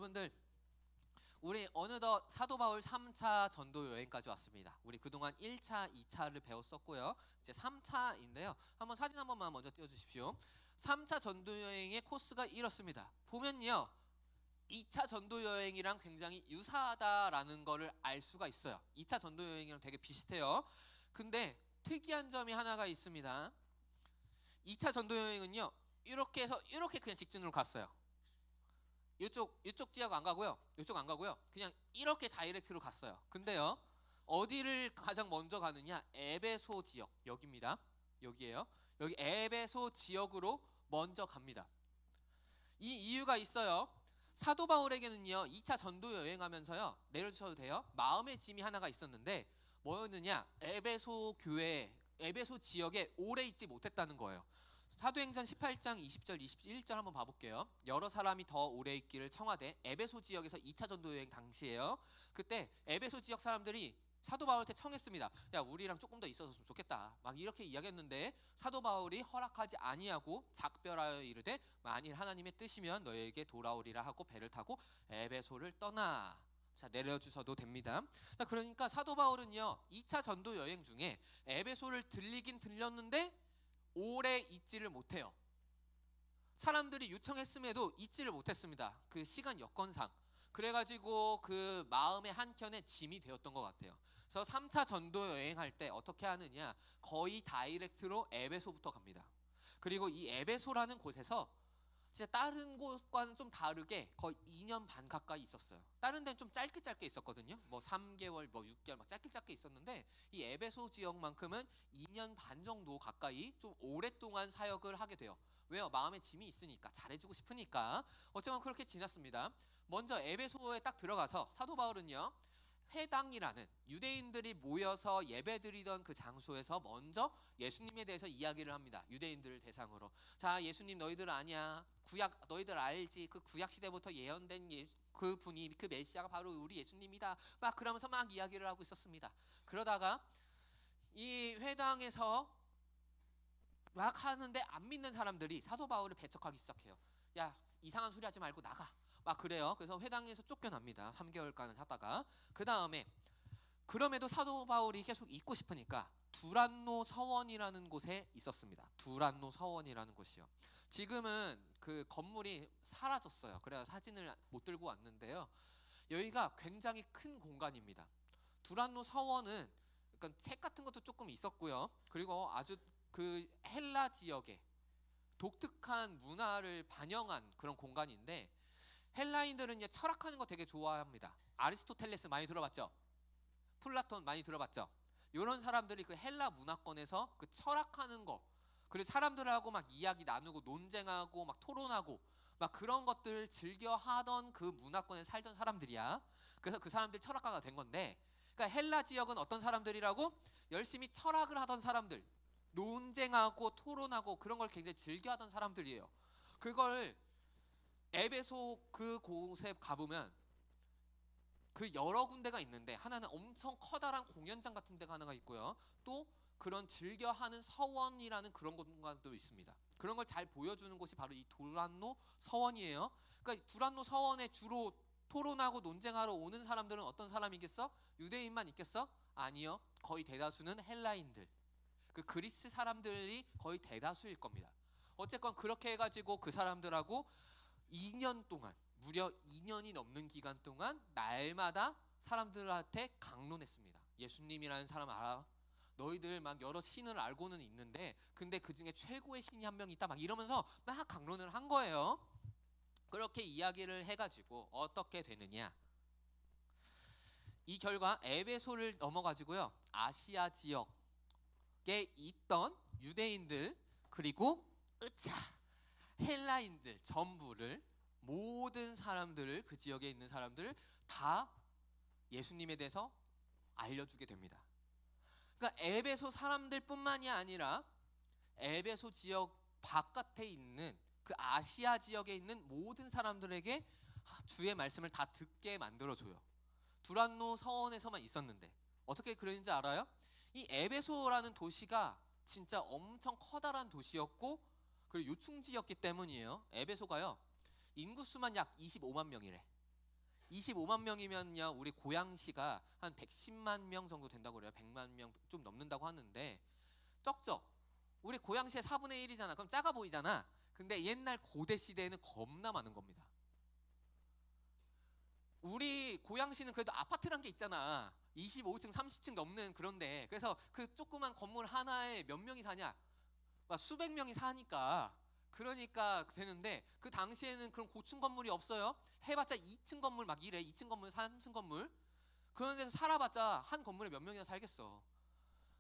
여러분들, 우리 어느덧 사도 바울 3차 전도 여행까지 왔습니다. 우리 그동안 1차, 2차를 배웠었고요. 이제 3차인데요. 한번 사진 한 번만 먼저 띄워주십시오. 3차 전도 여행의 코스가 이렇습니다. 보면요, 2차 전도 여행이랑 굉장히 유사하다라는 거를 알 수가 있어요. 2차 전도 여행이랑 되게 비슷해요. 근데 특이한 점이 하나가 있습니다. 2차 전도 여행은요, 이렇게 해서 이렇게 그냥 직진으로 갔어요. 이쪽 지역 안 가고요. 이쪽 안 가고요. 그냥 이렇게 다이렉트로 갔어요. 근데요, 어디를 가장 먼저 가느냐? 에베소 지역, 여기입니다. 여기에요. 여기 에베소 지역으로 먼저 갑니다. 이 이유가 있어요. 사도 바울에게는요, 2차 전도 여행하면서요, 내려주셔도 돼요, 마음의 짐이 하나가 있었는데 뭐였느냐? 에베소 교회, 에베소 지역에 오래 있지 못했다는 거예요. 사도행전 18장 20절 21절 한번 봐볼게요. 여러 사람이 더 오래 있기를 청하되, 에베소 지역에서 2차 전도 여행 당시에요. 그때 에베소 지역 사람들이 사도 바울한테 청했습니다. 야, 우리랑 조금 더 있어서 좋겠다, 막 이렇게 이야기했는데 사도 바울이 허락하지 아니하고 작별하여 이르되, 만일 하나님의 뜻이면 너에게 돌아오리라 하고 배를 타고 에베소를 떠나. 자, 내려주셔도 됩니다. 자, 그러니까 사도 바울은요, 2차 전도 여행 중에 에베소를 들리긴 들렸는데 오래 있지를 못해요. 사람들이 요청했음에도 있지를 못했습니다. 그 시간 여건상. 그래가지고 그 마음의 한켠에 짐이 되었던 것 같아요. 그래서 3차 전도 여행할 때 어떻게 하느냐? 거의 다이렉트로 에베소부터 갑니다. 그리고 이 에베소라는 곳에서 진짜 다른 곳과는 좀 다르게 거의 2년 반 가까이 있었어요. 다른 데는 좀 짧게 있었거든요. 뭐 3개월, 뭐 6개월 막 짧게 있었는데, 이 에베소 지역만큼은 2년 반 정도 가까이 좀 오랫동안 사역을 하게 돼요. 왜요? 마음에 짐이 있으니까, 잘해주고 싶으니까. 어쨌건 그렇게 지났습니다. 먼저 에베소에 딱 들어가서 사도 바울은요, 회당이라는 유대인들이 모여서 예배드리던 그 장소에서 먼저 예수님에 대해서 이야기를 합니다. 유대인들을 대상으로. 자, 예수님 너희들 아냐? 구약 너희들 알지? 그 구약 시대부터 예언된 그 분이, 그 메시아가 바로 우리 예수님이다. 막 그러면서 막 이야기를 하고 있었습니다. 그러다가 이 회당에서 막 하는데 안 믿는 사람들이 사도 바울을 배척하기 시작해요. 야, 이상한 소리 하지 말고 나가. 막 그래요. 그래서 회당에서 쫓겨납니다. 3개월간은 하다가. 그 다음에 그럼에도 사도 바울이 계속 있고 싶으니까 두란노 서원이라는 곳에 있었습니다. 두란노 서원이라는 곳이요. 지금은 그 건물이 사라졌어요. 그래서 사진을 못 들고 왔는데요, 여기가 굉장히 큰 공간입니다. 두란노 서원은 약간 책 같은 것도 조금 있었고요. 그리고 아주 그 헬라 지역의 독특한 문화를 반영한 그런 공간인데, 헬라인들은 이제 철학하는 거 되게 좋아합니다. 아리스토텔레스 많이 들어봤죠? 플라톤 많이 들어봤죠? 이런 사람들이 그 헬라 문화권에서 그 철학하는 거, 그리고 사람들하고 막 이야기 나누고 논쟁하고 막 토론하고 막 그런 것들을 즐겨 하던 그 문화권에 살던 사람들이야. 그래서 그 사람들이 철학가가 된 건데, 그러니까 헬라 지역은 어떤 사람들이라고? 열심히 철학을 하던 사람들, 논쟁하고 토론하고 그런 걸 굉장히 즐겨 하던 사람들이에요. 그걸 에베소 그 곳에 가보면 그 여러 군데가 있는데, 하나는 엄청 커다란 공연장 같은 데가 하나가 있고요, 또 그런 즐겨하는 서원이라는 그런 공간도 있습니다. 그런 걸 잘 보여주는 곳이 바로 이 두란노 서원이에요. 그러니까 두란노 서원에 주로 토론하고 논쟁하러 오는 사람들은 어떤 사람이겠어? 유대인만 있겠어? 아니요. 거의 대다수는 헬라인들, 그 그리스 사람들이 거의 대다수일 겁니다. 어쨌건 그렇게 해가지고 그 사람들하고 2년 동안, 무려 2년이 넘는 기간 동안 날마다 사람들한테 강론했습니다. 예수님이라는 사람 알아? 너희들 막 여러 신을 알고는 있는데 근데 그 중에 최고의 신이 한 명 있다, 막 이러면서 막 강론을 한 거예요. 그렇게 이야기를 해가지고 어떻게 되느냐, 이 결과 에베소를 넘어가지고요, 아시아 지역에 있던 유대인들 그리고 헬라인들 전부를, 모든 사람들을, 그 지역에 있는 사람들을 다 예수님에 대해서 알려주게 됩니다. 그러니까 에베소 사람들뿐만이 아니라 에베소 지역 바깥에 있는 그 아시아 지역에 있는 모든 사람들에게 주의 말씀을 다 듣게 만들어줘요. 두란노 서원에서만 있었는데 어떻게 그런지 알아요? 이 에베소라는 도시가 진짜 엄청 커다란 도시였고, 그리고 요충지였기 때문이에요. 에베소가요, 인구수만 약 25만 명이래. 25만 명이면요, 우리 고양시가 한 110만 명 정도 된다고 그래요. 100만 명 좀 넘는다고 하는데 적적. 우리 고양시의 4분의 1이잖아. 그럼 작아 보이잖아. 근데 옛날 고대 시대에는 겁나 많은 겁니다. 우리 고양시는 그래도 아파트란 게 있잖아. 25층, 30층 넘는 그런데. 그래서 그 조그만 건물 하나에 몇 명이 사냐? 막 수백 명이 사니까. 그러니까 되는데 그 당시에는 그런 고층 건물이 없어요. 해봤자 2층 건물 막 이래. 2층 건물, 3층 건물. 그런 데서 살아봤자 한 건물에 몇 명이나 살겠어.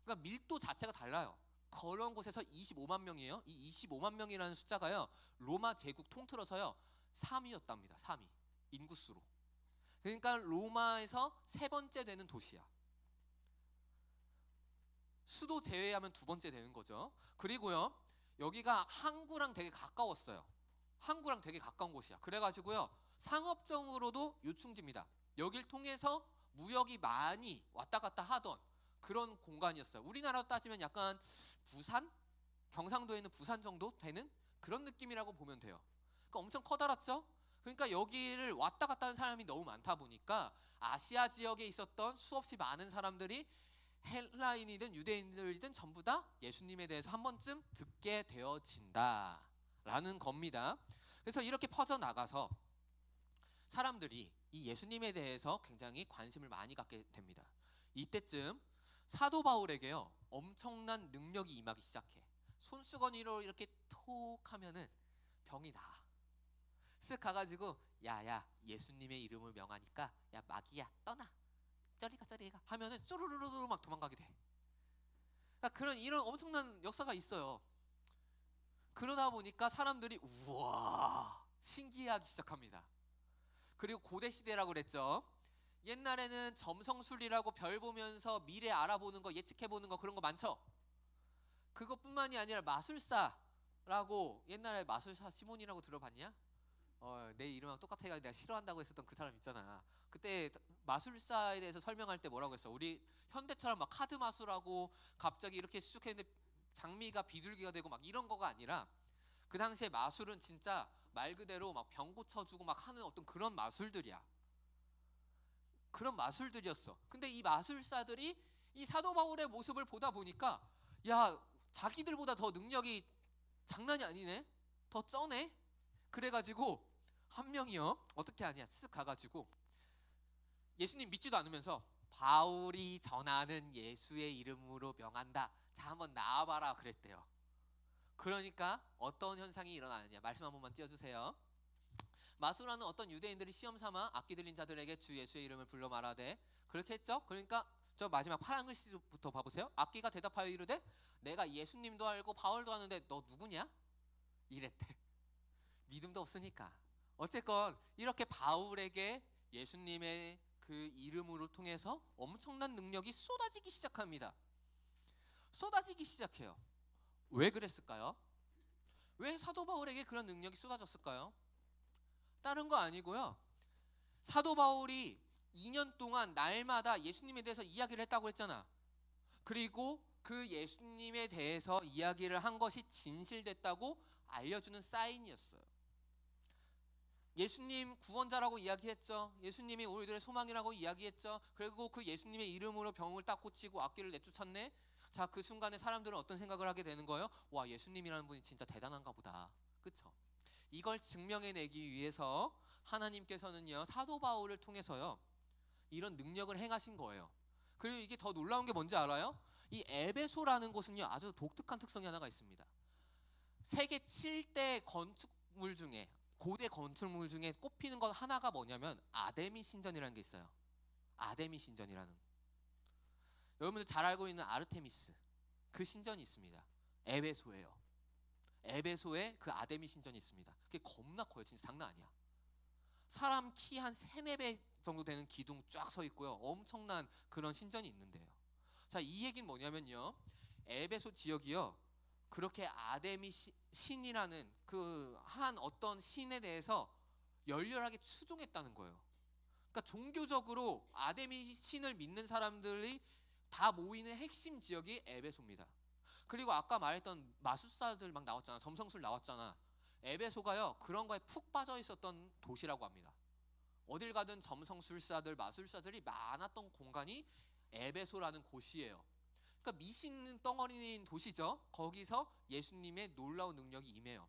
그러니까 밀도 자체가 달라요. 그런 곳에서 25만 명이에요. 이 25만 명이라는 숫자가요, 로마 제국 통틀어서요 3위였답니다. 3위 인구수로. 그러니까 로마에서 세 번째 되는 도시야. 수도 제외하면 두 번째 되는 거죠. 그리고요, 여기가 항구랑 되게 가까웠어요. 항구랑 되게 가까운 곳이야. 그래가지고요, 상업적으로도 요충지입니다. 여길 통해서 무역이 많이 왔다 갔다 하던 그런 공간이었어요. 우리나라로 따지면 약간 부산? 경상도에 있는 부산 정도 되는 그런 느낌이라고 보면 돼요. 그러니까 엄청 커다랗죠? 그러니까 여기를 왔다 갔다 하는 사람이 너무 많다 보니까 아시아 지역에 있었던 수없이 많은 사람들이 헬라인이든 유대인들이든 전부 다 예수님에 대해서 한 번쯤 듣게 되어진다라는 겁니다. 그래서 이렇게 퍼져나가서 사람들이 이 예수님에 대해서 굉장히 관심을 많이 갖게 됩니다. 이때쯤 사도 바울에게요, 엄청난 능력이 임하기 시작해. 손수건으로 이렇게 톡 하면은 병이 나. 쓱 가가지고 야야 예수님의 이름을 명하니까 야 마귀야 떠나, 저리가 저리가 하면은 쪼르르르 막 도망가게 돼. 그러니까 그런 이런 엄청난 역사가 있어요. 그러다 보니까 사람들이 우와 신기해하기 시작합니다. 그리고 고대 시대라고 그랬죠. 옛날에는 점성술이라고 별 보면서 미래 알아보는 거, 예측해보는 거, 그런 거 많죠. 그것뿐만이 아니라 마술사라고, 옛날에 마술사 시몬이라고 들어봤냐? 내 이름하고 똑같아가지고 내가 싫어한다고 했었던 그 사람 있잖아. 그때 마술사에 대해서 설명할 때 뭐라고 했어? 우리 현대처럼 막 카드 마술하고 갑자기 이렇게 쑥 했는데 장미가 비둘기가 되고 막 이런 거가 아니라, 그 당시에 마술은 진짜 말 그대로 막 병 고쳐주고 막 하는 어떤 그런 마술들이야. 그런 마술들이었어. 근데 이 마술사들이 이 사도 바울의 모습을 보다 보니까 야 자기들보다 더 능력이 장난이 아니네, 더 쩌네. 그래가지고 한 명이요 어떻게 하냐, 쓱 가가지고 예수님 믿지도 않으면서 바울이 전하는 예수의 이름으로 명한다, 자 한번 나와봐라 그랬대요. 그러니까 어떤 현상이 일어나느냐, 말씀 한 번만 띄워주세요. 마술하는 어떤 유대인들이 시험 삼아 악기 들린 자들에게 주 예수의 이름을 불러 말하되, 그렇게 했죠. 그러니까 저 마지막 파란 글씨부터 봐보세요. 악기가 대답하여 이르되 내가 예수님도 알고 바울도 아는데 너 누구냐? 이랬대. 믿음도 없으니까. 어쨌건 이렇게 바울에게 예수님의 그 이름으로 통해서 엄청난 능력이 쏟아지기 시작합니다. 쏟아지기 시작해요. 왜 그랬을까요? 왜 사도 바울에게 그런 능력이 쏟아졌을까요? 다른 거 아니고요, 사도 바울이 2년 동안 날마다 예수님에 대해서 이야기를 했다고 했잖아. 그리고 그 예수님에 대해서 이야기를 한 것이 진실됐다고 알려주는 사인이었어요. 예수님 구원자라고 이야기했죠. 예수님이 우리들의 소망이라고 이야기했죠. 그리고 그 예수님의 이름으로 병을 딱 고치고 악귀를 내쫓았네. 자, 그 순간에 사람들은 어떤 생각을 하게 되는 거예요? 와, 예수님이라는 분이 진짜 대단한가 보다. 그쵸? 이걸 증명해내기 위해서 하나님께서는요, 사도 바울을 통해서요 이런 능력을 행하신 거예요. 그리고 이게 더 놀라운 게 뭔지 알아요? 이 에베소라는 곳은요 아주 독특한 특성이 하나가 있습니다. 세계 7대 건축물 중에, 고대 건축물 중에 꼽히는 것 하나가 뭐냐면 아데미 신전이라는 게 있어요. 아데미 신전이라는, 여러분들 잘 알고 있는 아르테미스, 그 신전이 있습니다. 에베소예요. 에베소에 그 아데미 신전이 있습니다. 그게 겁나 커요. 진짜 장난 아니야. 사람 키 한 3, 4배 정도 되는 기둥 쫙 서 있고요. 엄청난 그런 신전이 있는데요. 자, 이 얘기는 뭐냐면요, 에베소 지역이요 그렇게 아데미 신이라는 그 한 어떤 신에 대해서 열렬하게 추종했다는 거예요. 그러니까 종교적으로 아데미 신을 믿는 사람들이 다 모이는 핵심 지역이 에베소입니다. 그리고 아까 말했던 마술사들 막 나왔잖아. 점성술 나왔잖아. 에베소가요 그런 거에 푹 빠져 있었던 도시라고 합니다. 어딜 가든 점성술사들, 마술사들이 많았던 공간이 에베소라는 곳이에요. 그러니까 미신 덩어리인 도시죠. 거기서 예수님의 놀라운 능력이 임해요.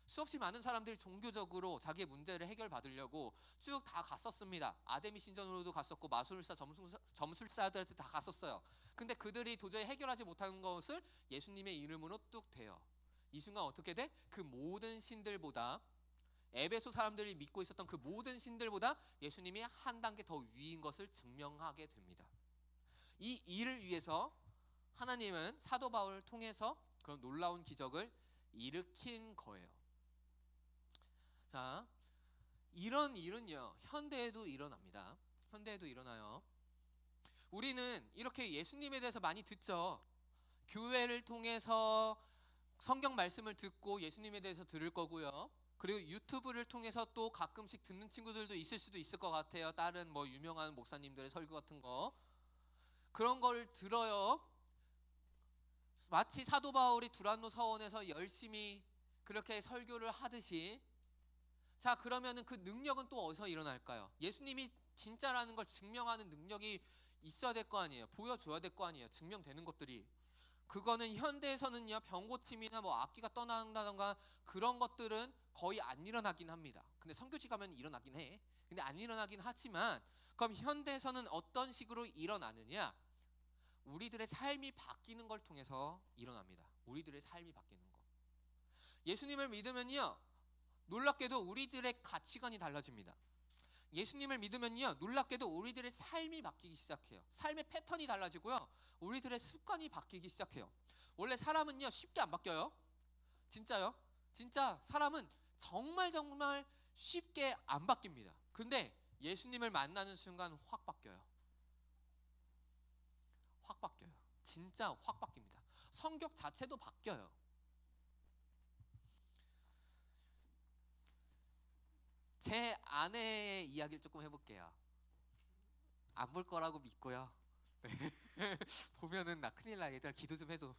수없이 많은 사람들이 종교적으로 자기의 문제를 해결받으려고 쭉 다 갔었습니다. 아데미 신전으로도 갔었고 마술사, 점술사들한테 다 갔었어요. 근데 그들이 도저히 해결하지 못하는 것을 예수님의 이름으로 뚝 대요. 이 순간 어떻게 돼? 그 모든 신들보다, 에베소 사람들이 믿고 있었던 그 모든 신들보다 예수님이 한 단계 더 위인 것을 증명하게 됩니다. 이 일을 위해서 하나님은 사도 바울을 통해서 그런 놀라운 기적을 일으킨 거예요. 자, 이런 일은요, 현대에도 일어납니다. 현대에도 일어나요. 우리는 이렇게 예수님에 대해서 많이 듣죠. 교회를 통해서 성경 말씀을 듣고 예수님에 대해서 들을 거고요. 그리고 유튜브를 통해서 또 가끔씩 듣는 친구들도 있을 수도 있을 것 같아요. 다른 뭐 유명한 목사님들의 설교 같은 거, 그런 걸 들어요. 마치 사도 바울이 두란노 서원에서 열심히 그렇게 설교를 하듯이. 자, 그러면은 그 능력은 또 어디서 일어날까요? 예수님이 진짜라는 걸 증명하는 능력이 있어야 될 거 아니에요. 보여줘야 될 거 아니에요. 증명되는 것들이. 그거는 현대에서는요, 병고침이나 뭐 악기가 떠난다던가 그런 것들은 거의 안 일어나긴 합니다. 근데 선교지 가면 일어나긴 해. 근데 안 일어나긴 하지만, 그럼 현대에서는 어떤 식으로 일어나느냐? 우리들의 삶이 바뀌는 걸 통해서 일어납니다. 우리들의 삶이 바뀌는 거. 예수님을 믿으면요, 놀랍게도 우리들의 가치관이 달라집니다. 예수님을 믿으면요, 놀랍게도 우리들의 삶이 바뀌기 시작해요. 삶의 패턴이 달라지고요, 우리들의 습관이 바뀌기 시작해요. 원래 사람은요, 쉽게 안 바뀌어요. 진짜요. 진짜 사람은 정말 쉽게 안 바뀝니다. 근데 예수님을 만나는 순간 확 바뀌어요. 확 바뀌어요. 진짜 확 바뀝니다. 성격 자체도 바뀌어요. 제 아내의 이야기를 조금 해볼게요. 안 볼 거라고 믿고요. 네. 보면은 나 큰일 나. 얘들아 기도 좀 해줘.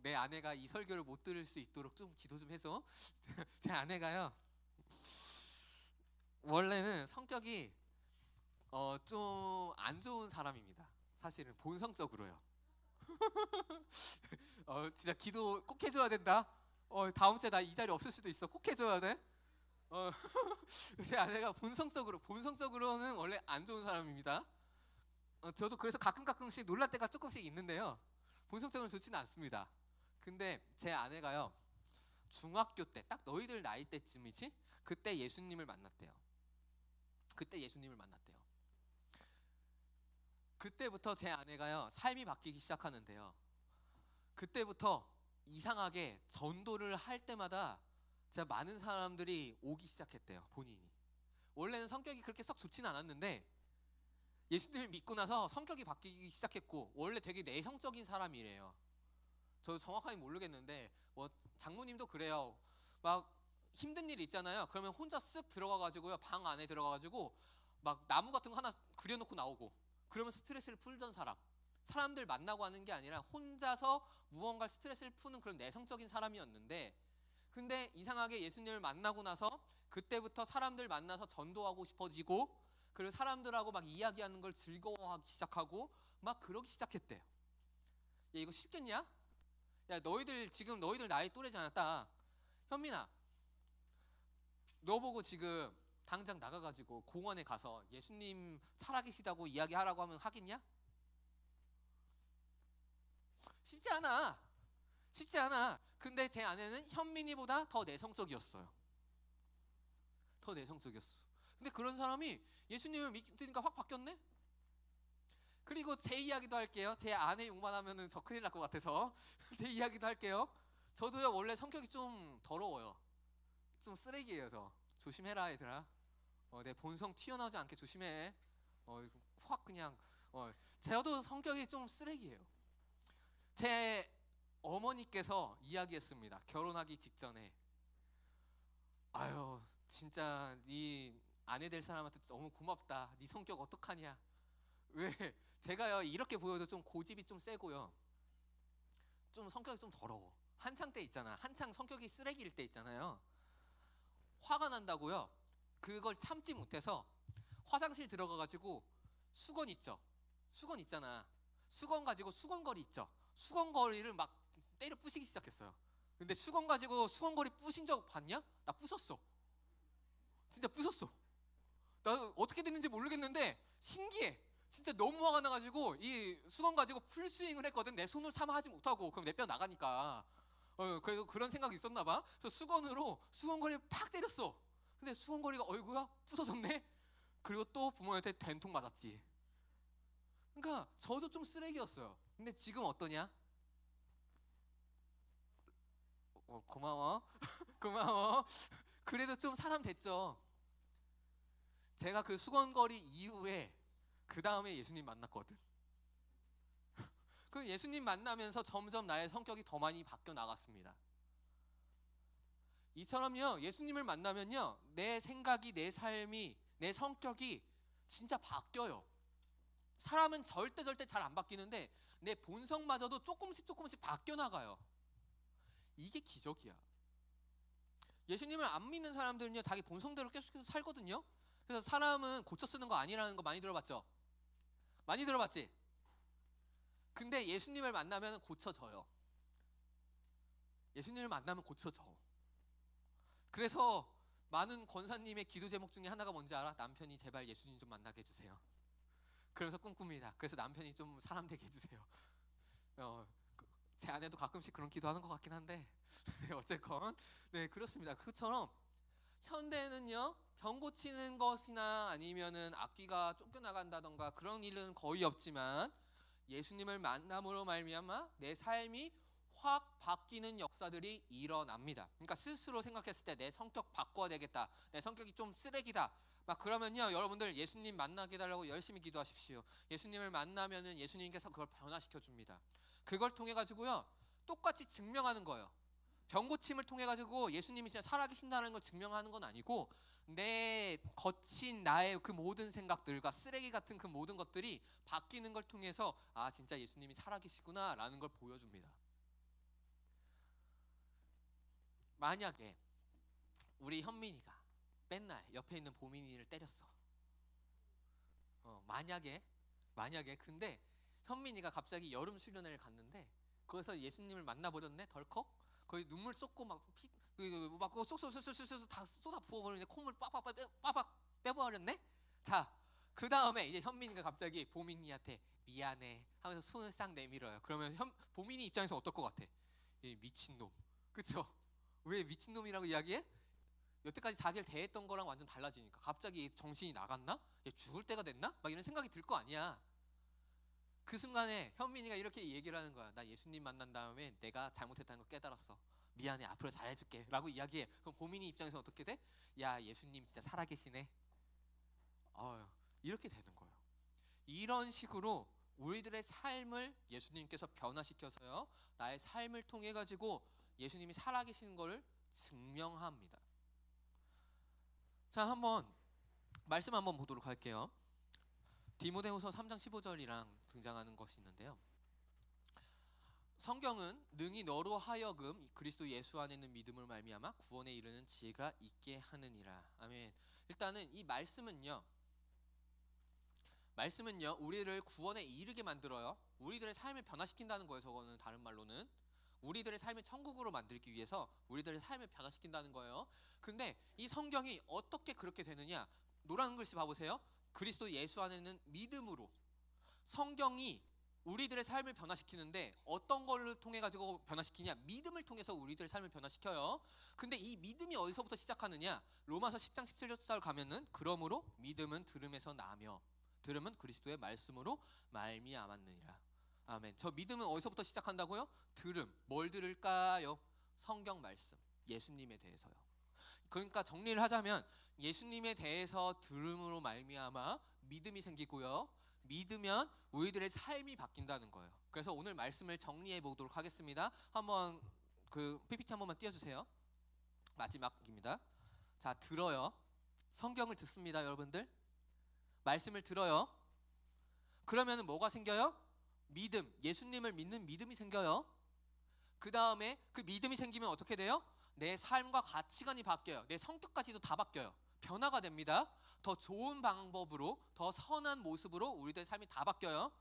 내 아내가 이 설교를 못 들을 수 있도록 좀 기도 좀 해줘. 제 아내가요, 원래는 성격이 좀 안 좋은 사람입니다. 사실은 본성적으로요. 진짜 기도 꼭 해줘야 된다. 다음 주에 나 이 자리 없을 수도 있어. 꼭 해줘야 돼. 제 아내가 본성적으로는 원래 안 좋은 사람입니다. 저도 그래서 가끔씩 놀랄 때가 조금씩 있는데요, 본성적으로는 좋지는 않습니다. 근데 제 아내가요, 중학교 때 딱 너희들 나이 때쯤이지, 그때 예수님을 만났대요. 그때부터 제 아내가요, 삶이 바뀌기 시작하는데요, 그때부터 이상하게 전도를 할 때마다 진짜 많은 사람들이 오기 시작했대요. 본인이 원래는 성격이 그렇게 썩 좋지는 않았는데 예수님을 믿고 나서 성격이 바뀌기 시작했고, 원래 되게 내성적인 사람이래요. 저 정확하게 모르겠는데 뭐 장모님도 그래요. 막 힘든 일 있잖아요. 그러면 혼자 쓱 들어가가지고요, 방 안에 들어가가지고 막 나무 같은 거 하나 그려놓고 나오고, 그러면 스트레스를 풀던 사람들 만나고 하는 게 아니라 혼자서 무언가 스트레스를 푸는 그런 내성적인 사람이었는데, 근데 이상하게 예수님을 만나고 나서 그때부터 사람들 만나서 전도하고 싶어지고, 그리고 사람들하고 막 이야기하는 걸 즐거워하기 시작하고 막 그러기 시작했대요. 야, 이거 쉽겠냐? 야, 지금 너희들 나이 또래잖아. 딱 현민아, 너 보고 지금 당장 나가가지고 공원에 가서 예수님 살아계시다고 이야기하라고 하면 하겠냐? 쉽지 않아. 근데 제 아내는 현민이보다 더 내성적이었어요. 근데 그런 사람이 예수님을 믿으니까 확 바뀌었네? 그리고 제 이야기도 할게요. 제 아내 욕만 하면은 저 큰일 날 것 같아서 제 이야기도 할게요. 저도요, 원래 성격이 좀 더러워요. 좀 쓰레기예요. 저 조심해라 얘들아. 내 본성 튀어나오지 않게 조심해. 확 그냥 저도 성격이 좀 쓰레기예요. 제 어머니께서 이야기했습니다. 결혼하기 직전에, 아유 진짜 네 아내 될 사람한테 너무 고맙다. 네 성격 어떡하냐. 왜? 제가요, 이렇게 보여도 좀 고집이 좀 세고요, 좀 성격이 좀 더러워. 한창 때 있잖아. 한창 성격이 쓰레기일 때 있잖아요. 화가 난다고요, 그걸 참지 못해서 화장실 들어가가지고 수건 있죠. 수건 있잖아. 수건 가지고 수건거리 있죠. 수건거리를 막 때려 부시기 시작했어요. 근데 수건 가지고 수건거리 부신 적 봤냐? 나 부쉈어. 진짜 부쉈어. 나 어떻게 됐는지 모르겠는데 신기해. 진짜 너무 화가 나가지고 이 수건 가지고 풀스윙을 했거든. 내 손을 삼아 하지 못하고. 그럼 내 뼈 나가니까. 그래서 그런 생각이 있었나 봐. 그래서 수건으로 수건거리를 팍 때렸어. 근데 수건거리가 어이구야 부서졌네. 그리고 또 부모한테 된통 맞았지. 그러니까 저도 좀 쓰레기였어요. 근데 지금 어떠냐? 고마워. 고마워. 그래도 좀 사람 됐죠. 제가 그 수건거리 이후에 그 다음에 예수님 만났거든. 그 예수님 만나면서 점점 나의 성격이 더 많이 바뀌어 나갔습니다. 이처럼요, 예수님을 만나면요, 내 생각이, 내 삶이, 내 성격이 진짜 바뀌어요. 사람은 절대 잘 안 바뀌는데 내 본성마저도 조금씩 바뀌어 나가요. 이게 기적이야. 예수님을 안 믿는 사람들은요, 자기 본성대로 계속해서 살거든요. 그래서 사람은 고쳐 쓰는 거 아니라는 거 많이 들어봤죠? 많이 들어봤지? 근데 예수님을 만나면 고쳐져요. 예수님을 만나면 고쳐져. 그래서 많은 권사님의 기도 제목 중에 하나가 뭔지 알아? 남편이 제발 예수님 좀 만나게 해주세요. 그래서 꿈꿉니다. 그래서 남편이 좀 사람 되게 해주세요. 제 아내도 가끔씩 그런 기도하는 것 같긴 한데 어쨌건 네, 그렇습니다. 그처럼 현대는요, 병 고치는 것이나 아니면은 악기가 쫓겨나간다던가 그런 일은 거의 없지만 예수님을 만남으로 말미암아 내 삶이 확 바뀌는 역사들이 일어납니다. 그러니까 스스로 생각했을 때 내 성격 바꿔야 되겠다, 내 성격이 좀 쓰레기다, 막 그러면요, 여러분들 예수님 만나게 해달라고 열심히 기도하십시오. 예수님을 만나면은 예수님께서 그걸 변화시켜 줍니다. 그걸 통해 가지고요, 똑같이 증명하는 거예요. 병 고침을 통해 가지고 예수님이 진짜 살아계신다는 걸 증명하는 건 아니고, 내 거친 나의 그 모든 생각들과 쓰레기 같은 그 모든 것들이 바뀌는 걸 통해서 아, 진짜 예수님이 살아계시구나 라는 걸 보여줍니다. 만약에 우리 현민이가 맨날 옆에 있는 보민이를 때렸어. 만약에 근데 현민이가 갑자기 여름 수련회를 갔는데 거기서 예수님을 만나버렸네. 덜컥 거의 눈물 쏟고 막 쏙쏙 다 쏟아 부어버리는데 콧물 빡빡 빼버렸네. 자, 그 다음에 이제 현민이가 갑자기 보민이한테 미안해 하면서 손을 싹 내밀어요. 그러면 보민이 입장에서 어떨 것 같아? 이 미친놈, 그쵸? 왜 미친놈이라고 이야기해? 여태까지 자기를 대했던 거랑 완전 달라지니까 갑자기 정신이 나갔나? 얘 죽을 때가 됐나? 막 이런 생각이 들 거 아니야. 그 순간에 현민이가 이렇게 얘기를 하는 거야. 나 예수님 만난 다음에 내가 잘못했다는 걸 깨달았어. 미안해, 앞으로 잘해줄게 라고 이야기해. 그럼 보민이 입장에서 어떻게 돼? 야, 예수님 진짜 살아계시네. 이렇게 되는 거예요. 이런 식으로 우리들의 삶을 예수님께서 변화시켜서요, 나의 삶을 통해 가지고 예수님이 살아계시는 것을 증명합니다. 자, 한번 말씀 한번 보도록 할게요. 디모데후서 3장 15절이랑 등장하는 것이 있는데요. 성경은 능히 너로 하여금 그리스도 예수 안에 있는 믿음을 말미암아 구원에 이르는 지혜가 있게 하느니라. 아멘. 일단은 이 말씀은요, 우리를 구원에 이르게 만들어요. 우리들의 삶을 변화시킨다는 거예요. 저거는 다른 말로는 우리들의 삶을 천국으로 만들기 위해서 우리들의 삶을 변화시킨다는 거예요. 근데 이 성경이 어떻게 그렇게 되느냐? 노란 글씨 봐보세요. 그리스도 예수 안에는 믿음으로. 성경이 우리들의 삶을 변화시키는데 어떤 걸로 통해 가지고 변화시키냐? 믿음을 통해서 우리들의 삶을 변화시켜요. 근데 이 믿음이 어디서부터 시작하느냐? 로마서 10장 17절 가면은 그러므로 믿음은 들음에서 나며 들음은 그리스도의 말씀으로 말미암았느니라. 아멘. 저 믿음은 어디서부터 시작한다고요? 들음. 뭘 들을까요? 성경 말씀, 예수님에 대해서요. 그러니까 정리를 하자면 예수님에 대해서 들음으로 말미암아 믿음이 생기고요, 믿으면 우리들의 삶이 바뀐다는 거예요. 그래서 오늘 말씀을 정리해 보도록 하겠습니다. 한번 그 PPT 한 번만 띄워주세요. 마지막입니다. 자, 들어요. 성경을 듣습니다, 여러분들. 말씀을 들어요. 그러면 뭐가 생겨요? 믿음, 예수님을 믿는 믿음이 생겨요. 그 다음에 그 믿음이 생기면 어떻게 돼요? 내 삶과 가치관이 바뀌어요. 내 성격까지도 다 바뀌어요. 변화가 됩니다. 더 좋은 방법으로, 더 선한 모습으로 우리들의 삶이 다 바뀌어요.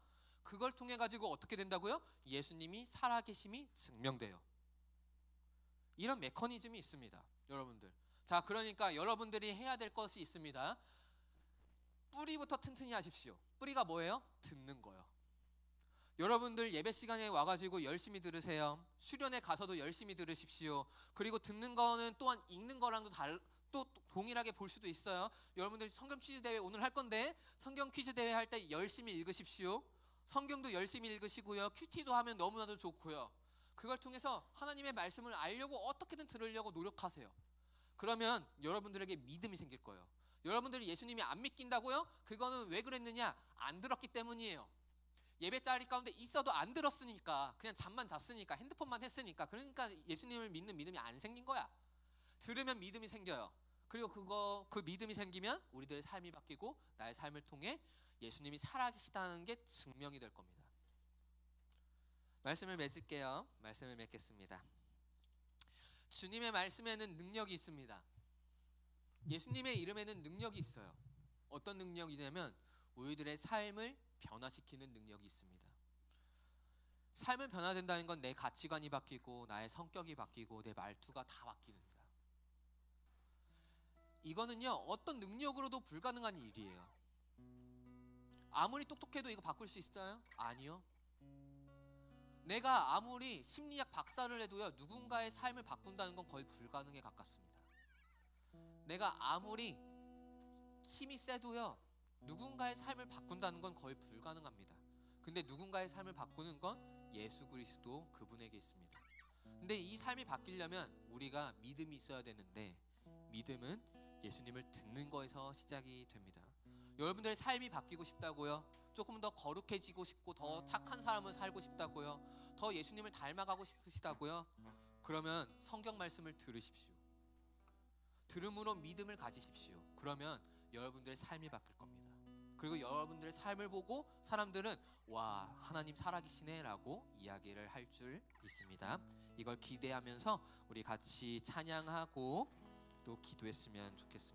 그걸 통해 가지고 어떻게 된다고요? 예수님이 살아계심이 증명돼요. 이런 메커니즘이 있습니다, 여러분들. 자, 그러니까 여러분들이 해야 될 것이 있습니다. 뿌리부터 튼튼히 하십시오. 뿌리가 뭐예요? 듣는 거요. 여러분들 예배 시간에 와가지고 열심히 들으세요. 수련회 가서도 열심히 들으십시오. 그리고 듣는 거는 또한 읽는 거랑도 또 동일하게 볼 수도 있어요. 여러분들 성경 퀴즈 대회 오늘 할 건데 성경 퀴즈 대회 할 때 열심히 읽으십시오. 성경도 열심히 읽으시고요. 큐티도 하면 너무나도 좋고요. 그걸 통해서 하나님의 말씀을 알려고 어떻게든 들으려고 노력하세요. 그러면 여러분들에게 믿음이 생길 거예요. 여러분들이 예수님이 안 믿긴다고요? 그거는 왜 그랬느냐? 안 들었기 때문이에요. 예배 자리 가운데 있어도 안 들었으니까, 그냥 잠만 잤으니까, 핸드폰만 했으니까, 그러니까 예수님을 믿는 믿음이 안 생긴 거야. 들으면 믿음이 생겨요. 그리고 그 믿음이 생기면 우리들의 삶이 바뀌고 나의 삶을 통해 예수님이 살아계시다는 게 증명이 될 겁니다. 말씀을 맺을게요. 말씀을 맺겠습니다. 주님의 말씀에는 능력이 있습니다. 예수님의 이름에는 능력이 있어요. 어떤 능력이냐면 우리들의 삶을 변화시키는 능력이 있습니다. 삶을 변화된다는 건 내 가치관이 바뀌고 나의 성격이 바뀌고 내 말투가 다 바뀌는다. 이거는요, 어떤 능력으로도 불가능한 일이에요. 아무리 똑똑해도 이거 바꿀 수 있어요? 아니요. 내가 아무리 심리학 박사를 해도요, 누군가의 삶을 바꾼다는 건 거의 불가능에 가깝습니다. 내가 아무리 힘이 세도요, 누군가의 삶을 바꾼다는 건 거의 불가능합니다. 근데 누군가의 삶을 바꾸는 건 예수 그리스도 그분에게 있습니다. 근데 이 삶이 바뀌려면 우리가 믿음이 있어야 되는데, 믿음은 예수님을 듣는 거에서 시작이 됩니다. 여러분들의 삶이 바뀌고 싶다고요? 조금 더 거룩해지고 싶고 더 착한 삶을 살고 싶다고요? 더 예수님을 닮아가고 싶으시다고요? 그러면 성경 말씀을 들으십시오. 들음으로 믿음을 가지십시오. 그러면 여러분들의 삶이 바뀔 겁니다. 그리고 여러분들의 삶을 보고 사람들은 와, 하나님 살아계시네 라고 이야기를 할 줄 믿습니다. 이걸 기대하면서 우리 같이 찬양하고 또 기도했으면 좋겠습니다.